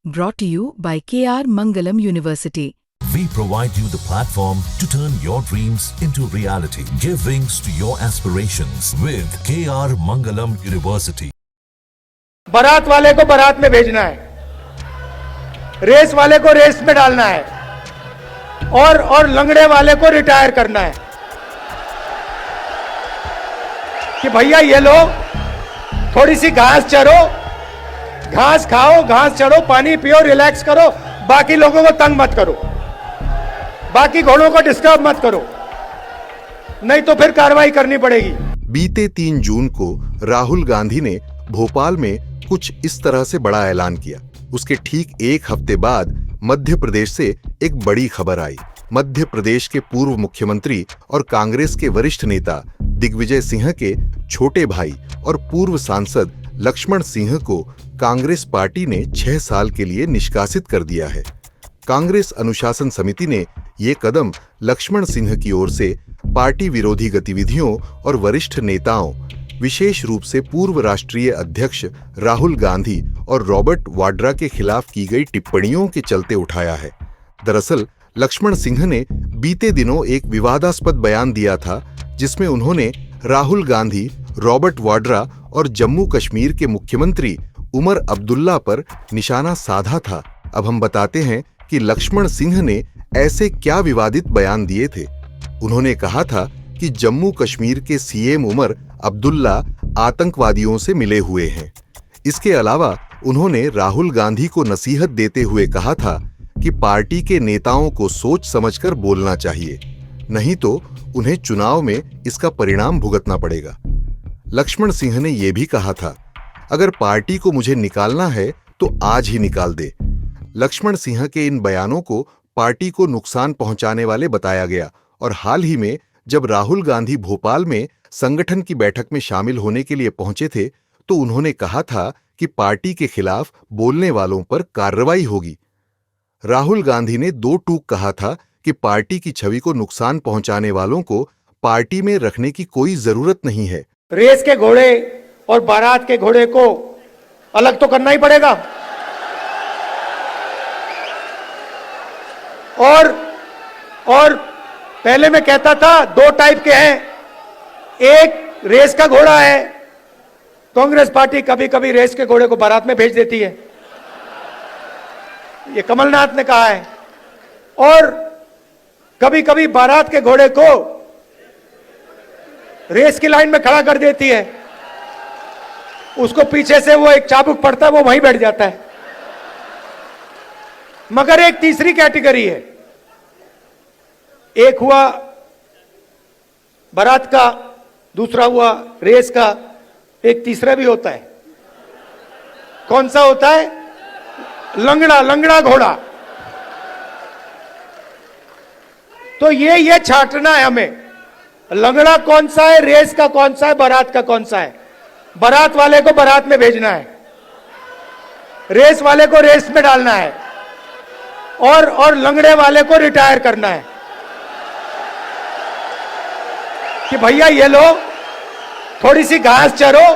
Brought to you by KR Mangalam University. We provide you the platform to turn your dreams into reality. Give wings to your aspirations with KR Mangalam University. बारात वाले को बारात में भेजना है, race वाले को race में डालना है और लंगड़े वाले को रिटायर करना है कि भैया ये लो, थोड़ी सी घास चरो, घास खाओ, घास चढ़ो, पानी पियो, रिलैक्स करो, बाकी लोगों को तंग मत करो, बाकी घोड़ों को डिस्टर्ब मत करो, नहीं तो फिर कार्रवाई करनी पड़ेगी। बीते 3 जून को राहुल गांधी ने भोपाल में कुछ इस तरह से बड़ा ऐलान किया। उसके ठीक एक हफ्ते बाद मध्य प्रदेश से एक बड़ी खबर आई। मध्य प्रदेश के पूर्व मुख्यमंत्री और कांग्रेस के वरिष्ठ नेता दिग्विजय सिंह के छोटे भाई और पूर्व सांसद लक्ष्मण सिंह को कांग्रेस पार्टी ने 6 साल के लिए निष्कासित कर दिया है। कांग्रेस अनुशासन समिति ने ये कदम लक्ष्मण सिंह की ओर से पार्टी विरोधी गतिविधियों और वरिष्ठ नेताओं, विशेष रूप से पूर्व राष्ट्रीय अध्यक्ष राहुल गांधी और रॉबर्ट वाड्रा के खिलाफ की गई टिप्पणियों के चलते उठाया है। दरअसल लक्ष्मण सिंह ने बीते दिनों एक विवादास्पद बयान दिया था, जिसमें उन्होंने राहुल गांधी, रॉबर्ट वाड्रा और जम्मू कश्मीर के मुख्यमंत्री उमर अब्दुल्ला पर निशाना साधा था। अब हम बताते हैं कि लक्ष्मण सिंह ने ऐसे क्या विवादित बयान दिए थे। उन्होंने कहा था कि जम्मू कश्मीर के सीएम उमर अब्दुल्ला आतंकवादियों से मिले हुए हैं। इसके अलावा उन्होंने राहुल गांधी को नसीहत देते हुए कहा था कि पार्टी के नेताओं को सोच समझकर बोलना चाहिए, नहीं तो उन्हें चुनाव में इसका परिणाम भुगतना पड़ेगा। लक्ष्मण सिंह ने यह भी कहा था, अगर पार्टी को मुझे निकालना है तो आज ही निकाल दे। लक्ष्मण सिंह के इन बयानों को पार्टी को नुकसान पहुंचाने वाले बताया गया और हाल ही में जब राहुल गांधी भोपाल में संगठन की बैठक में शामिल होने के लिए पहुंचे थे तो उन्होंने कहा था कि पार्टी के खिलाफ बोलने वालों पर कार्रवाई होगी। राहुल गांधी ने 2 टूक कहा था कि पार्टी की छवि को नुकसान पहुंचाने वालों को पार्टी में रखने की कोई जरूरत नहीं है। रेस के घोड़े और बारात के घोड़े को अलग तो करना ही पड़ेगा। और पहले मैं कहता था 2 टाइप के हैं, एक रेस का घोड़ा है, कांग्रेस पार्टी कभी कभी रेस के घोड़े को बारात में भेज देती है, ये कमलनाथ ने कहा है, और कभी कभी बारात के घोड़े को रेस की लाइन में खड़ा कर देती है, उसको पीछे से वो एक चाबुक पड़ता है, वो वहीं बैठ जाता है। मगर एक तीसरी कैटेगरी है, एक हुआ बारात का, दूसरा हुआ रेस का, एक तीसरा भी होता है। कौन सा होता है? लंगड़ा घोड़ा। तो ये छांटना है हमें, लंगड़ा कौन सा है, रेस का कौन सा है, बारात का कौन सा है। बारात वाले को बारात में भेजना है, रेस वाले को रेस में डालना है और लंगड़े वाले को रिटायर करना है कि भैया ये लो, थोड़ी सी घास चरो,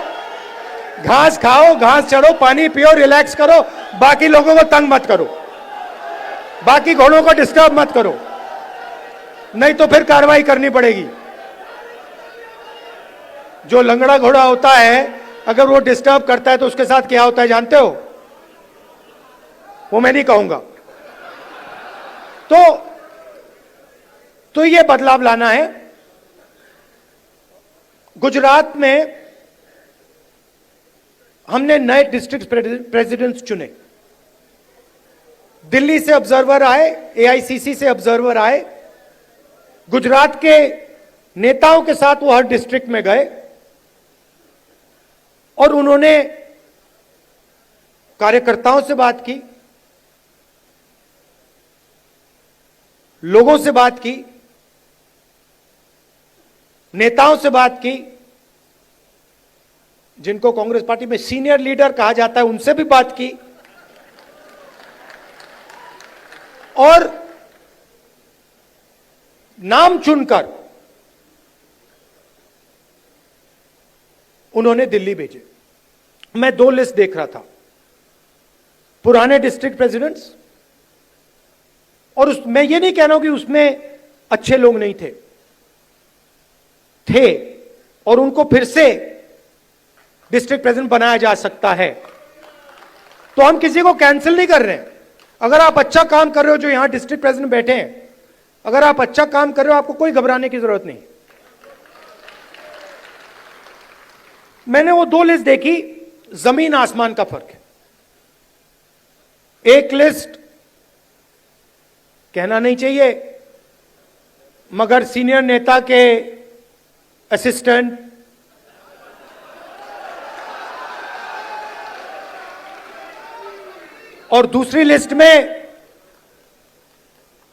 घास खाओ, घास चढ़ो, पानी पियो, रिलैक्स करो, बाकी लोगों को तंग मत करो, बाकी घोड़ों को डिस्टर्ब मत करो, नहीं तो फिर कार्रवाई करनी पड़ेगी। जो लंगड़ा घोड़ा होता है, अगर वो डिस्टर्ब करता है तो उसके साथ क्या होता है जानते हो? वो मैं नहीं कहूंगा। तो ये बदलाव लाना है। गुजरात में हमने नए डिस्ट्रिक्ट प्रेसिडेंट्स चुने, दिल्ली से ऑब्जर्वर आए, एआईसीसी से ऑब्जर्वर आए, गुजरात के नेताओं के साथ वो हर डिस्ट्रिक्ट में गए और उन्होंने कार्यकर्ताओं से बात की, लोगों से बात की, नेताओं से बात की, जिनको कांग्रेस पार्टी में सीनियर लीडर कहा जाता है उनसे भी बात की, और नाम चुनकर उन्होंने दिल्ली भेजे। मैं 2 लिस्ट देख रहा था, पुराने डिस्ट्रिक्ट प्रेसिडेंट्स, और मैं ये नहीं कह रहा हूं कि उसमें अच्छे लोग नहीं थे, और उनको फिर से डिस्ट्रिक्ट प्रेसिडेंट बनाया जा सकता है। तो हम किसी को कैंसिल नहीं कर रहे हैं। अगर आप अच्छा काम कर रहे हो, जो यहां डिस्ट्रिक्ट प्रेसिडेंट बैठे हैं, अगर आप अच्छा काम कर रहे हो, आपको कोई घबराने की जरूरत नहीं। मैंने वो 2 लिस्ट देखी, जमीन आसमान का फर्क है। एक लिस्ट कहना नहीं चाहिए, मगर सीनियर नेता के असिस्टेंट, और दूसरी लिस्ट में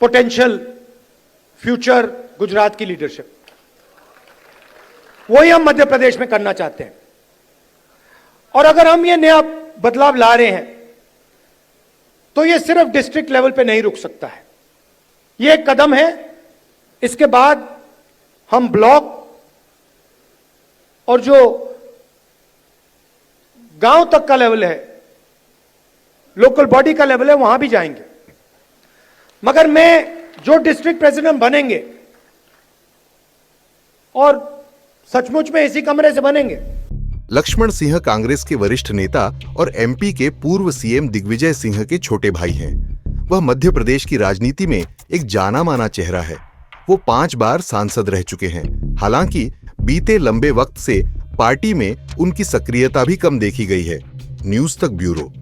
पोटेंशियल फ्यूचर गुजरात की लीडरशिप। वही हम मध्य प्रदेश में करना चाहते हैं। और अगर हम ये नया बदलाव ला रहे हैं, तो ये सिर्फ डिस्ट्रिक्ट लेवल पे नहीं रुक सकता है। ये एक कदम है। इसके बाद हम ब्लॉक और जो गांव तक का लेवल है, लोकल बॉडी का लेवल है, वहां भी जाएंगे। मगर मैं जो डिस्ट्रिक्ट प्रेसिडेंट बनेंगे, और सचमुच में इसी कमरे से बनेंगे। लक्ष्मण सिंह कांग्रेस के वरिष्ठ नेता और एमपी के पूर्व सीएम दिग्विजय सिंह के छोटे भाई हैं। वह मध्य प्रदेश की राजनीति में एक जाना माना चेहरा है। वो 5 बार सांसद रह चुके हैं। हालांकि बीते लंबे वक्त से पार्टी में उनकी सक्रियता भी कम देखी गई है। न्यूज़ तक ब्यूरो।